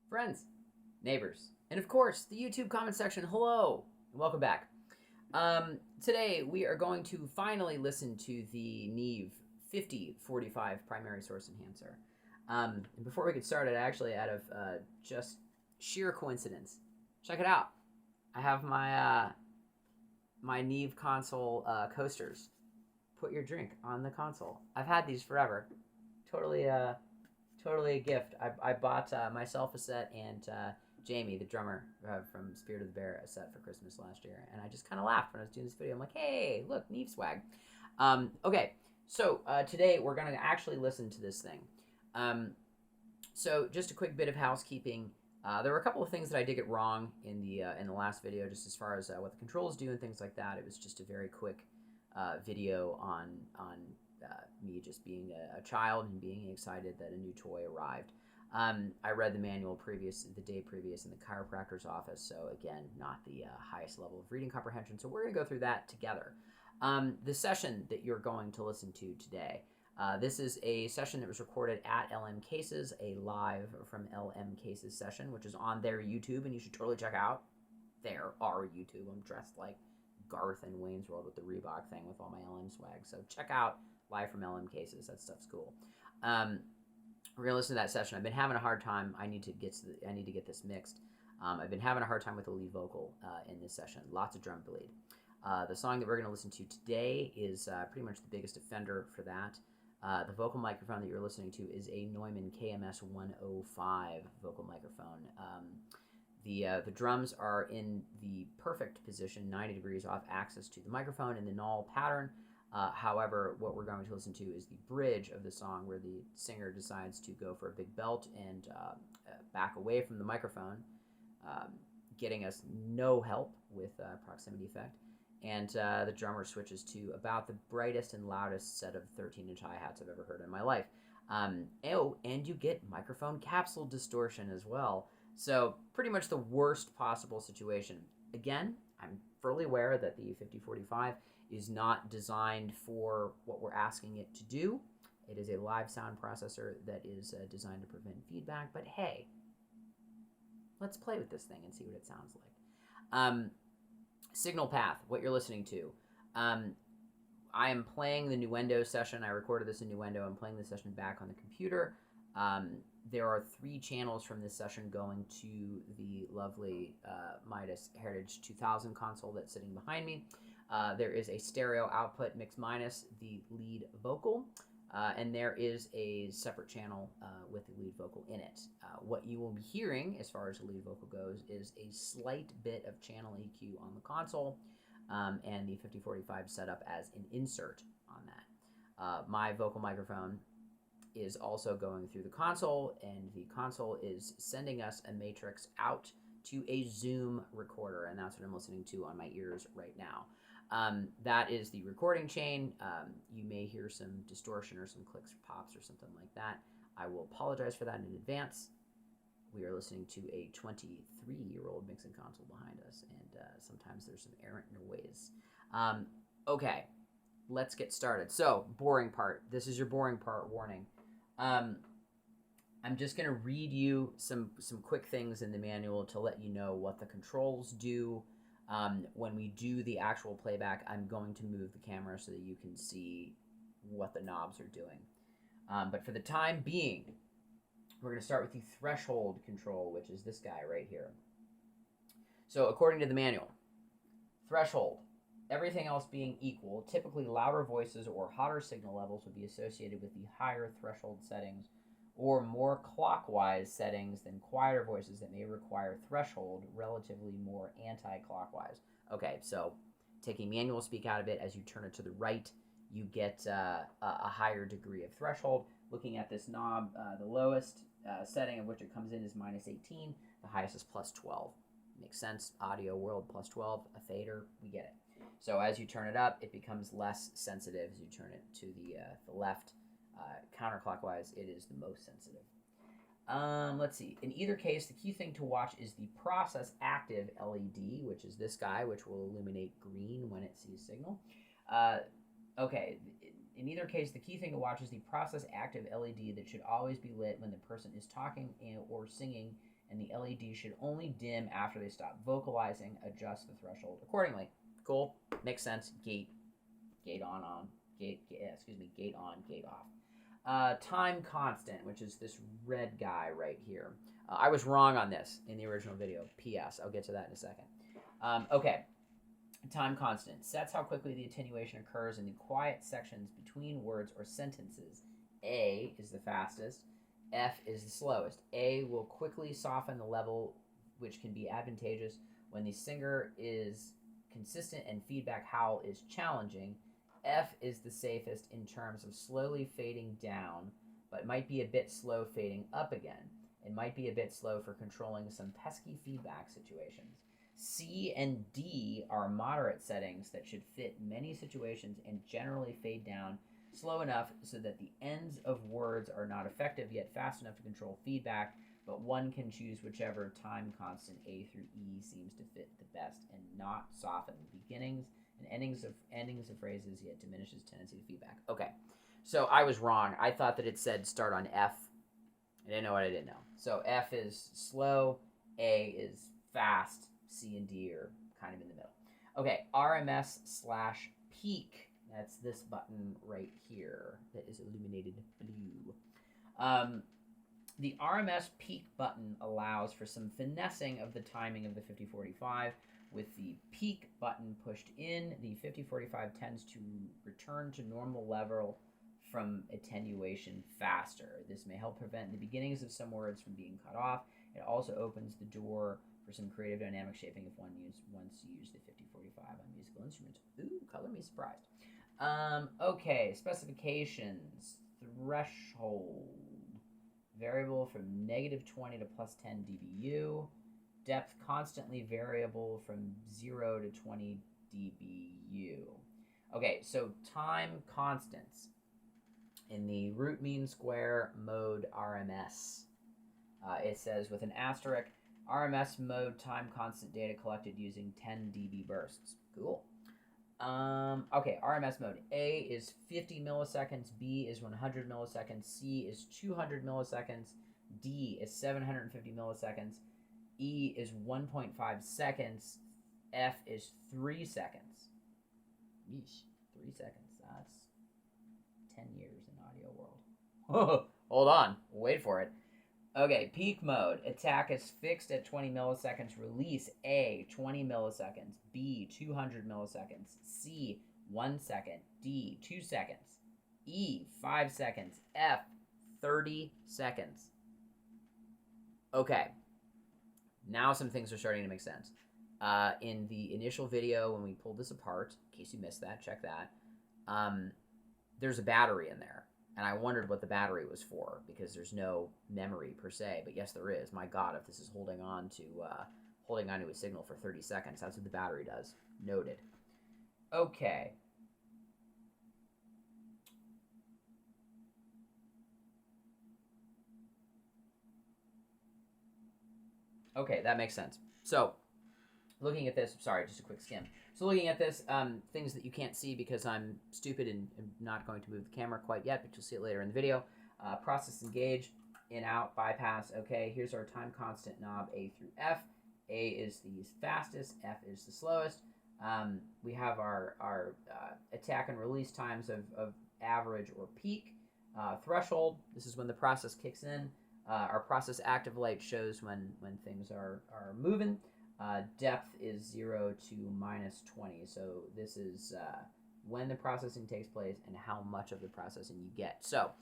friends, neighbors, and of course, the YouTube comment section. Hello, and welcome back. Today, we are going to finally listen to the Neve 5045 primary source enhancer. And before we get started, actually, out of just sheer coincidence, check it out. I have my Neve console coasters. Put your drink on the console. I've had these forever. Totally a gift. I bought myself a set and Jamie, the drummer from Spirit of the Bear, a set for Christmas last year. And I just kind of laughed when I was doing this video. I'm like, hey, look, Neve swag. Okay, so today we're going to actually listen to this thing. So just a quick bit of housekeeping. There were a couple of things that I did get wrong in the last video, just as far as what the controls do and things like that. It was just a very quick video on me just being a child and being excited that a new toy arrived. I read the manual the day previous in the chiropractor's office, so again, not the highest level of reading comprehension. So we're going to go through that together. The session that you're going to listen to today, this is a session that was recorded at LM Cases, a live from LM Cases session, which is on their YouTube, and you should totally check out our YouTube. I'm dressed like Garth in Wayne's World with the Reebok thing with all my LM swag, so check out live from LM Cases. That stuff's cool. We're gonna listen to that session. I've been having a hard time. I need to get this mixed. I've been having a hard time with the lead vocal in this session. Lots of drum bleed. The song that we're gonna listen to today is pretty much the biggest offender for that. The vocal microphone that you're listening to is a Neumann KMS 105 vocal microphone. The drums are in the perfect position, 90 degrees off axis to the microphone in the null pattern. However, what we're going to listen to is the bridge of the song where the singer decides to go for a big belt and back away from the microphone, getting us no help with proximity effect. And the drummer switches to about the brightest and loudest set of 13-inch hi-hats I've ever heard in my life. And you get microphone capsule distortion as well. So pretty much the worst possible situation. Again, I'm fully aware that the 5045 is not designed for what we're asking it to do. It is a live sound processor that is designed to prevent feedback, but hey, let's play with this thing and see what it sounds like. Signal path, what you're listening to. I am playing the Nuendo session. I recorded this in Nuendo. I'm playing the session back on the computer. There are 3 channels from this session going to the lovely Midas Heritage 2000 console that's sitting behind me. There is a stereo output mix minus the lead vocal, and there is a separate channel with the lead vocal in it. What you will be hearing as far as the lead vocal goes is a slight bit of channel EQ on the console, and the 5045 set up as an insert on that. My vocal microphone is also going through the console, and the console is sending us a matrix out to a Zoom recorder, and that's what I'm listening to on my ears right now. That is the recording chain. You may hear some distortion or some clicks or pops or something like that. I will apologize for that in advance. We are listening to a 23-year-old mixing console behind us, and sometimes there's some errant noise. Okay, let's get started. So, boring part. This is your boring part warning. I'm just going to read you some quick things in the manual to let you know what the controls do. When we do the actual playback, I'm going to move the camera so that you can see what the knobs are doing. But for the time being, we're going to start with the threshold control, which is this guy right here. So according to the manual, threshold, everything else being equal, typically louder voices or hotter signal levels would be associated with the higher threshold settings or more clockwise settings than quieter voices that may require threshold, relatively more anti-clockwise. Okay, so taking manual speak out of it, as you turn it to the right, you get a higher degree of threshold. Looking at this knob, the lowest setting of which it comes in is -18. The highest is +12. Makes sense. Audio world +12, a fader, we get it. So as you turn it up, it becomes less sensitive. As you turn it to the left, counterclockwise, it is the most sensitive. Let's see. In either case, the key thing to watch is the process active LED, which is this guy, which will illuminate green when it sees signal. Okay. In either case, the key thing to watch is the process active LED that should always be lit when the person is talking or singing and the LED should only dim after they stop vocalizing. Adjust the threshold accordingly. Cool. Makes sense. Gate on, gate on, gate off. Time constant, which is this red guy right here. I was wrong on this in the original video. P.S. I'll get to that in a second. Okay. Time constant sets how quickly the attenuation occurs in the quiet sections between words or sentences. A is the fastest. F is the slowest. A will quickly soften the level, which can be advantageous when the singer is consistent and feedback howl is challenging. F is the safest in terms of slowly fading down, but might be a bit slow fading up again. It might be a bit slow for controlling some pesky feedback situations. C and D are moderate settings that should fit many situations and generally fade down slow enough so that the ends of words are not effective yet fast enough to control feedback, but one can choose whichever time constant A through E seems to fit the best and not soften the beginnings and endings of phrases yet diminishes tendency to feedback. Okay, so I was wrong. I thought that it said start on F. I didn't know what I didn't know. So F is slow, A is fast, C and D are kind of in the middle. Okay, RMS/peak. That's this button right here that is illuminated blue. The RMS peak button allows for some finessing of the timing of the 5045. With the peak button pushed in, the 5045 tends to return to normal level from attenuation faster. This may help prevent the beginnings of some words from being cut off. It also opens the door for some creative dynamic shaping if one wants to use the 5045 on musical instruments. Ooh, color me surprised. Okay, specifications. Threshold. Variable from -20 to +10 dBu. Depth constantly variable from 0 to 20 dBu. Okay, so time constants. In the root mean square mode RMS, it says with an asterisk, RMS mode time constant data collected using 10 dB bursts. Cool. Okay, RMS mode. A is 50 milliseconds, B is 100 milliseconds, C is 200 milliseconds, D is 750 milliseconds, E is 1.5 seconds, F is 3 seconds. Yeesh, 3 seconds. That's 10 years in audio world. Hold on, wait for it. Okay, peak mode. Attack is fixed at 20 milliseconds. Release A, 20 milliseconds. B, 200 milliseconds. C, 1 second. D, 2 seconds. E, 5 seconds. F, 30 seconds. Okay. Now some things are starting to make sense. In the initial video, when we pulled this apart, in case you missed that, check that. There's a battery in there. And I wondered what the battery was for, because there's no memory per se. But yes, there is. My God, if this is holding on to a signal for 30 seconds, that's what the battery does. Noted. Okay. Okay, that makes sense. So, looking at this, sorry, just a quick skim. So looking at this, things that you can't see because I'm stupid and not going to move the camera quite yet, but you'll see it later in the video. Process engage, in, out, bypass. Okay, here's our time constant knob A through F. A is the fastest, F is the slowest. We have our attack and release times of average or peak. Threshold, this is when the process kicks in. Our process active light shows when things are moving. Depth is 0 to -20, so this is when the processing takes place and how much of the processing you get. So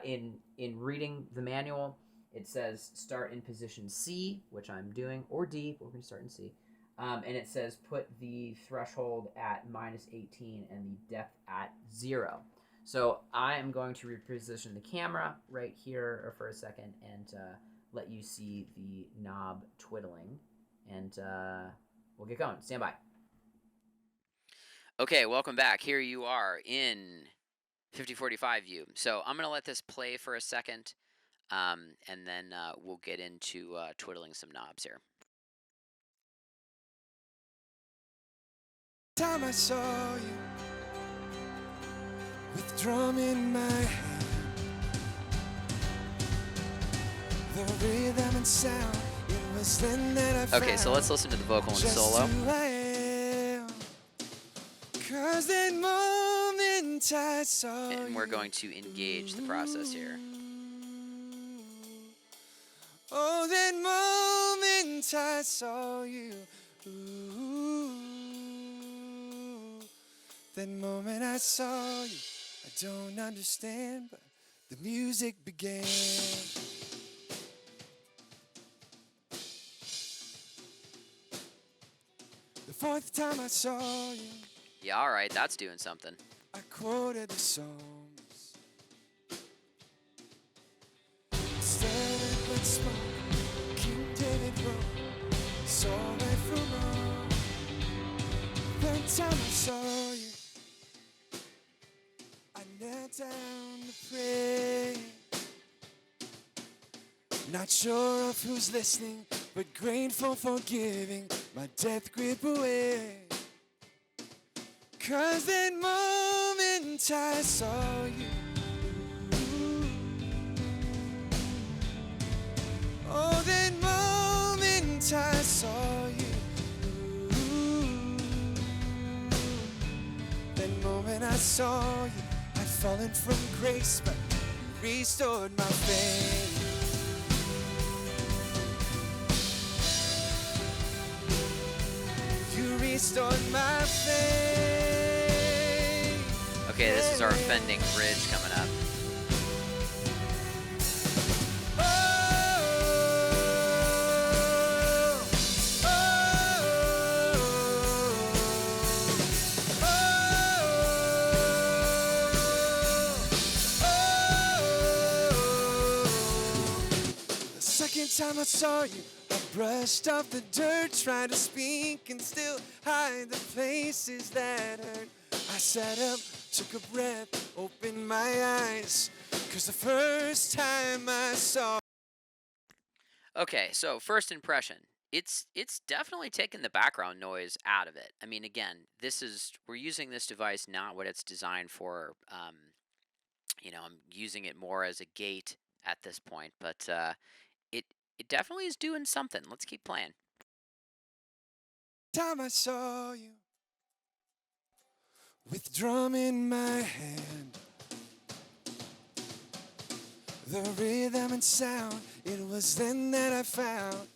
in reading the manual, it says start in position C, which I'm doing, or D, but we're going to start in C. And it says put the threshold at -18 and the depth at 0. So I am going to reposition the camera right here for a second and let you see the knob twiddling. And we'll get going. Stand by. Okay, welcome back. Here you are in 5045 view. So I'm going to let this play for a second, and then we'll get into twiddling some knobs here. Time I saw you with drum in my hand, the rhythm and sound was then that I Okay, so let's listen to the vocal and solo. Just who I am. 'Cause that moment I saw And we're you. going to engage the process here. Oh, that moment I saw you. Ooh, that moment I saw you. I don't understand, but the music began. The fourth time I saw you, Yeah, all right, that's doing something. I quoted the Psalms. Studied but spoke, King David wrote, saw right from wrong. Third time I saw you, I knelt down to pray. Not sure of who's listening, but grateful for giving my death grip away. 'Cause that moment I saw you. Oh, that moment I saw you. That moment I saw you. I'd fallen from grace, but restored my faith. You restored my faith. Okay, this is our offending bridge coming up. The second time I saw you, I brushed off the dirt, tried to speak and still hide the places that hurt. I sat up, took a breath, opened my eyes, 'cause the first time I saw. Okay, so first impression. It's definitely taken the background noise out of it. I mean, again, we're using this device not what it's designed for. I'm using it more as a gate at this point, but it it definitely is doing something. Let's keep playing. Time I saw you, with drum in my hand, the rhythm and sound, it was then that I found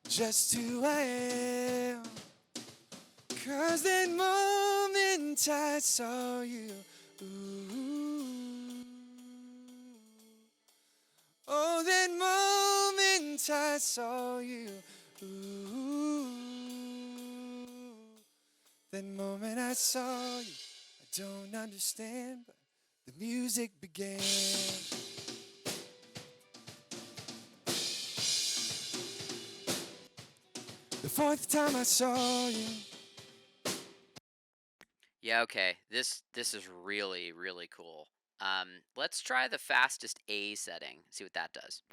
just who I am. 'Cause that moment I saw you. Ooh. Oh, that moment I saw you. Ooh. That moment I saw you. I don't understand, but the music began. The fourth time I saw you. Yeah, okay. This is really really cool. Let's try the fastest A setting. See what that does.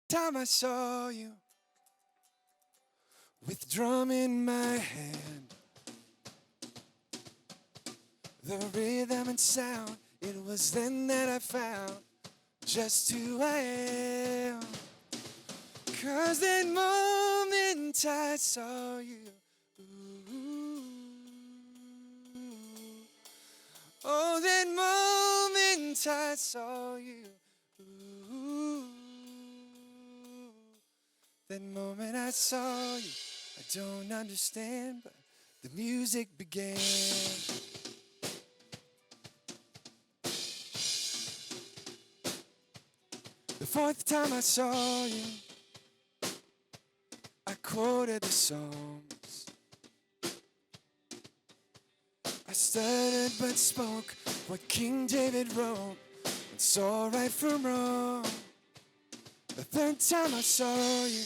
Time I saw you, with drum in my hand, the rhythm and sound, it was then that I found just who I am. 'Cause that moment I saw you. Ooh. Oh, that moment I saw you. Ooh. That moment I saw you. I don't understand, but the music began. The fourth time I saw you, I quoted the Psalms. I stuttered but spoke what King David wrote and saw right from wrong. The third time I saw you,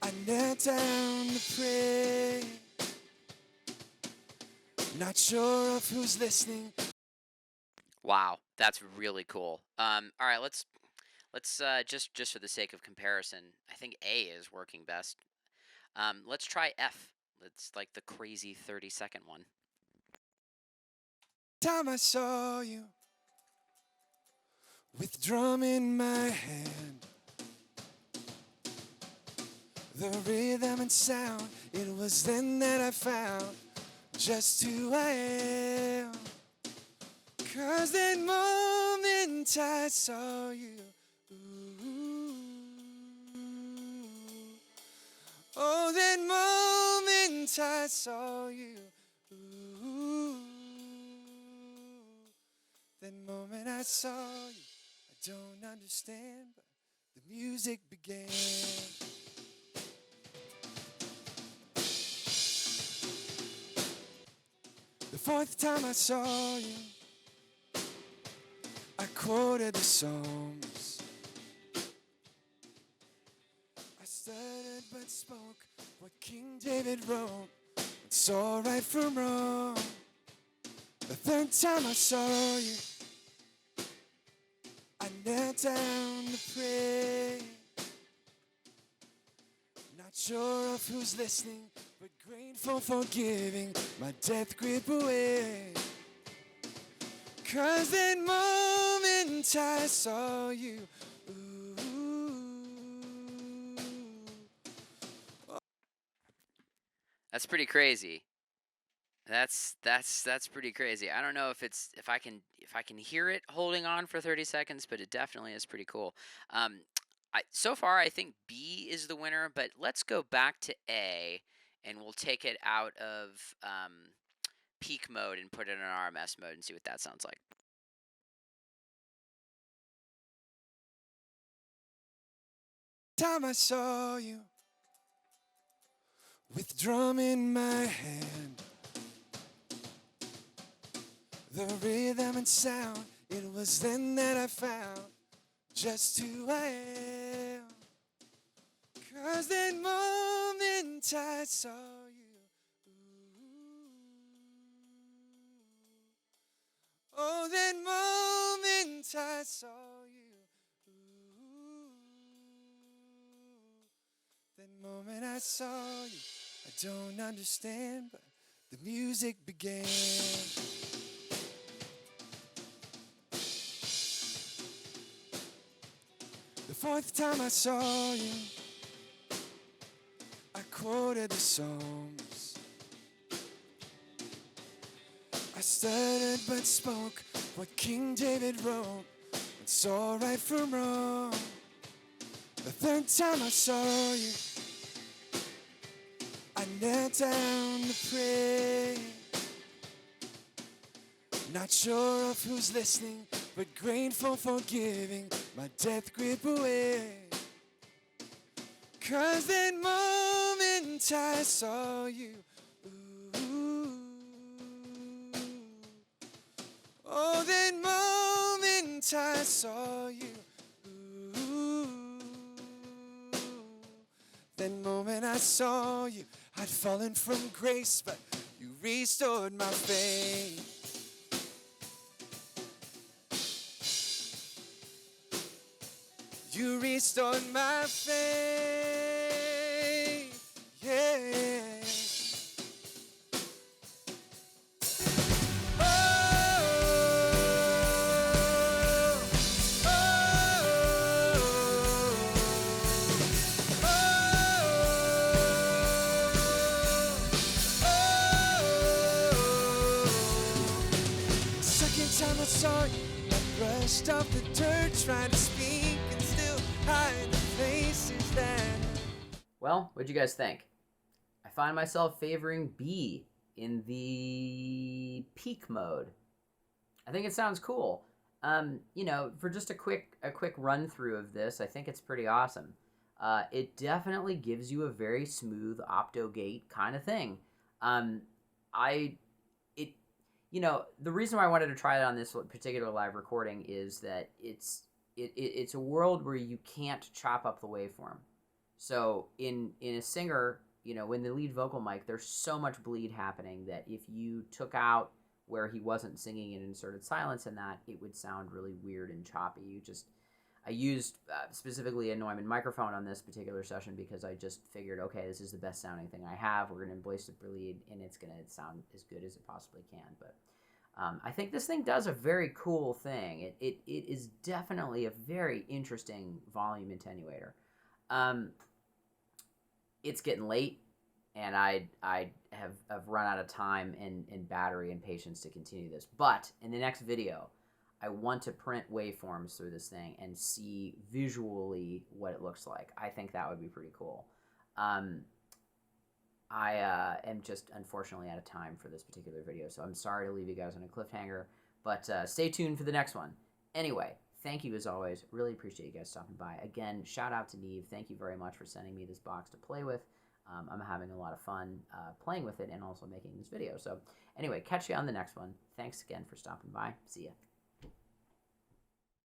I knelt down to pray. Not sure of who's listening. Wow, that's really cool. All right, let's just for the sake of comparison, I think A is working best. Let's try F. It's like the crazy 30-second one. Time I saw you, with drum in my hand. The rhythm and sound, it was then that I found just who I am. 'Cause that moment I saw you, ooh, oh, that moment I saw you, ooh, that moment I saw you, I don't understand, but the music began. The fourth time I saw you, I quoted the Psalms. I stuttered but spoke what King David wrote and saw right from wrong. The third time I saw you, I knelt down to pray. Not sure of who's listening, but grateful for giving my death grip away. 'Cause that moment I saw you, That's pretty crazy. That's pretty crazy. I don't know if I can hear it holding on for 30 seconds, but it definitely is pretty cool. So far I think B is the winner, but let's go back to A, and we'll take it out of peak mode and put it in RMS mode and see what that sounds like. time I saw you, with drum in my hand. The rhythm and sound, it was then that I found just who I am. 'Cause that moment I saw you, ooh, oh, that moment I saw you, ooh, that moment I saw you, I don't understand, but the music began. The fourth time I saw you, I quoted the Psalms. I stuttered but spoke what King David wrote and saw right from wrong. The third time I saw you, I knelt down to pray. Not sure of who's listening, but grateful for giving my death grip away. 'Cause that moment I saw you, ooh, oh, that moment I saw you, ooh, that moment I saw you, I'd fallen from grace, but you restored my faith. You restored my faith, yeah. Second time I saw you, I brushed off the dirt, trying to speak and still hide the places that. Well, what'd you guys think? I find myself favoring B in the peak mode. I think it sounds cool. For just a quick run through of this, I think it's pretty awesome. It definitely gives you a very smooth opto gate kind of thing. The reason why I wanted to try it on this particular live recording is that it's a world where you can't chop up the waveform. So in a singer, when the lead vocal mic, there's so much bleed happening that if you took out where he wasn't singing and inserted silence in that, it would sound really weird and choppy. I used specifically a Neumann microphone on this particular session because I just figured, okay, this is the best sounding thing I have. We're going to embrace the bleed, and it's going to sound as good as it possibly can. But I think this thing does a very cool thing. It is definitely a very interesting volume attenuator. It's getting late, and I have run out of time and battery and patience to continue this. But in the next video, I want to print waveforms through this thing and see visually what it looks like. I think that would be pretty cool. I am just unfortunately out of time for this particular video, so I'm sorry to leave you guys on a cliffhanger, but stay tuned for the next one. Anyway, thank you as always. Really appreciate you guys stopping by. Again, shout out to Neve. Thank you very much for sending me this box to play with. I'm having a lot of fun playing with it and also making this video. So anyway, catch you on the next one. Thanks again for stopping by. See ya.